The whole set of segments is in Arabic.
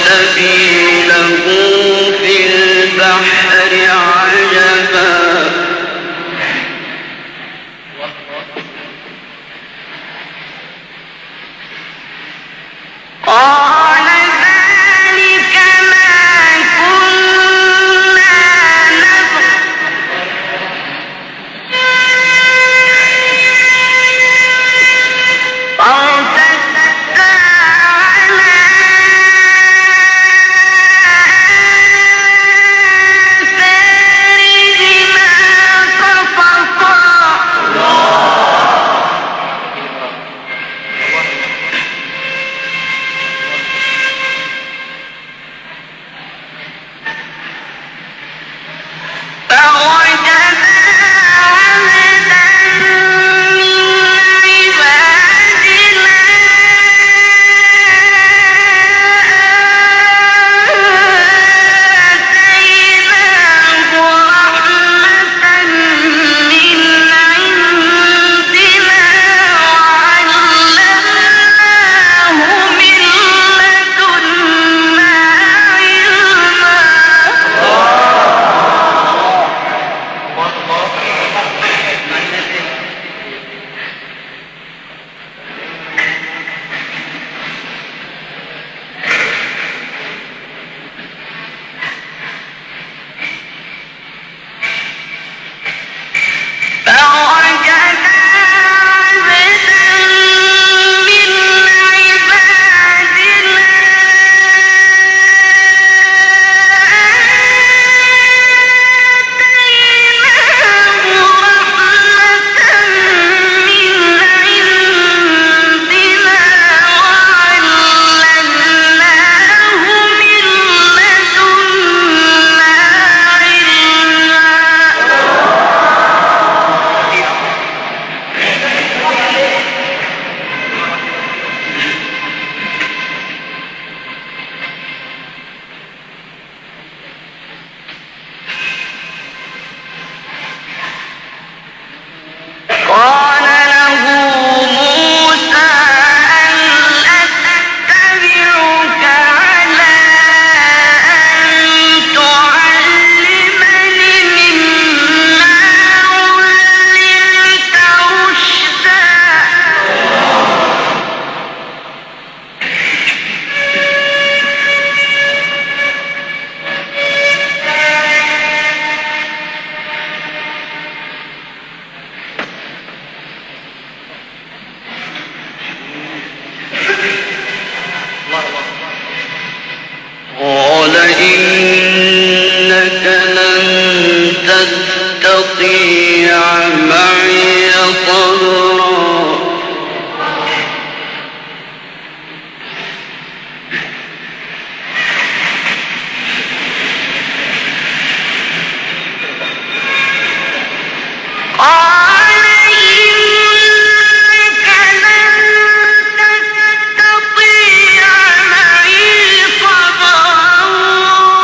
سبيله في البحر عجبا قال ذلك ما كنا نبغي فارتدا على آثارهما قصصا فوجدا عبدا من عبادنا آتيناه رحمة من عندنا وعلمناه من لدنا فوجدا عبدا من عبادنا آتيناه رحمة من عندنا وعلمناه من لدنا قال له موسى هل أتبعك على أن تعلمني مما علمت رشدا قال إنك لن تستطيع معي صبرا قال إنك لن تستطيع معي صبرا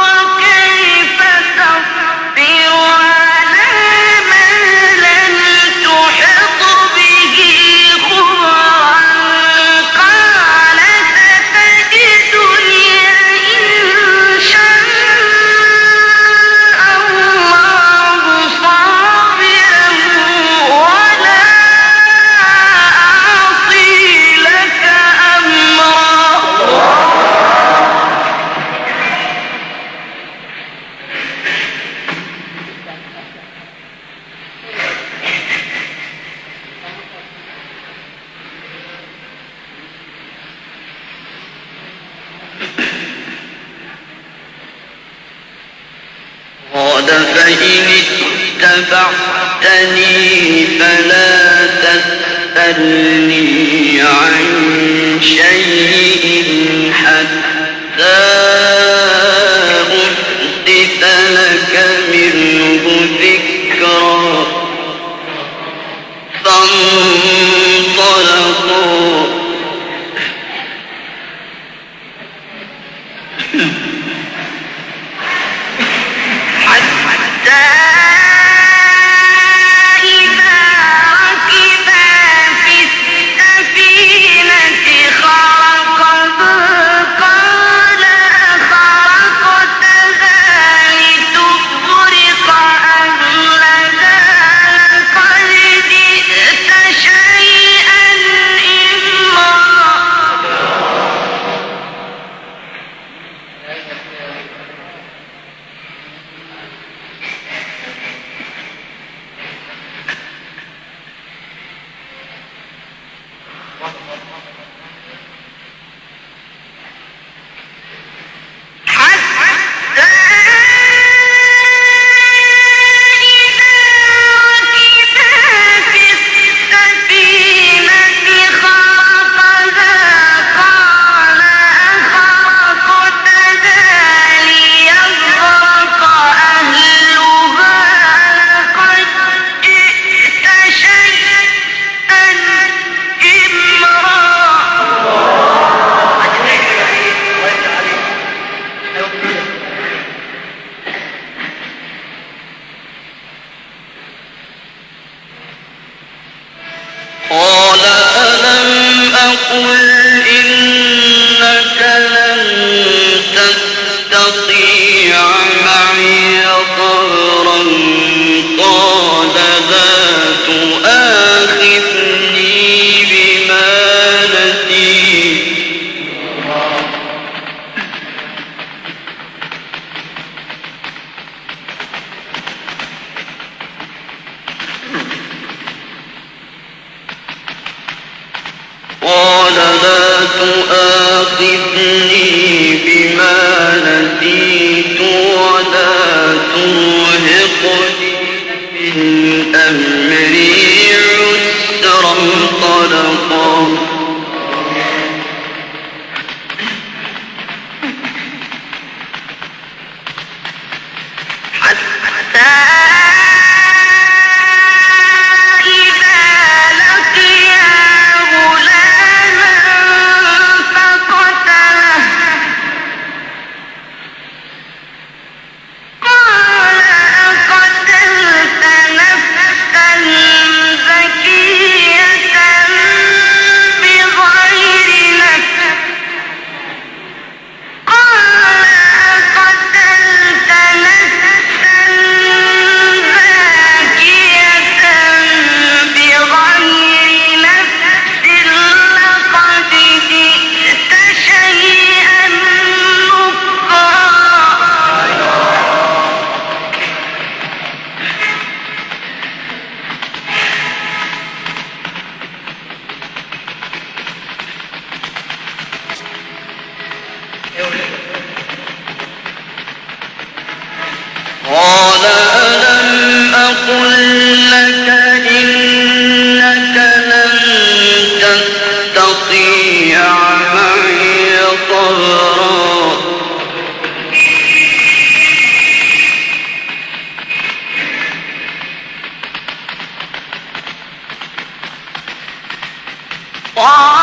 وكيف تصبر على ما لم تحط به خبرا قال ستجدني إن شاء الله صابرا ولا أعصي لك أمرا قال فإن اتبعتني فلا تسألني عن شيء حتى أحدث لك منه ذكرا فانطلقوا حتى إذا ركبا في السفينة خرقت قل إنك لن تستطيع معي صبرا قال لا تؤاخذني بما نسيت قال لا تؤاخذني بما نسيت ولا ترهقني من أمري عسرا قلقا حتى قال ألم أقل لك إنك لن تستطيع معي صبرا قال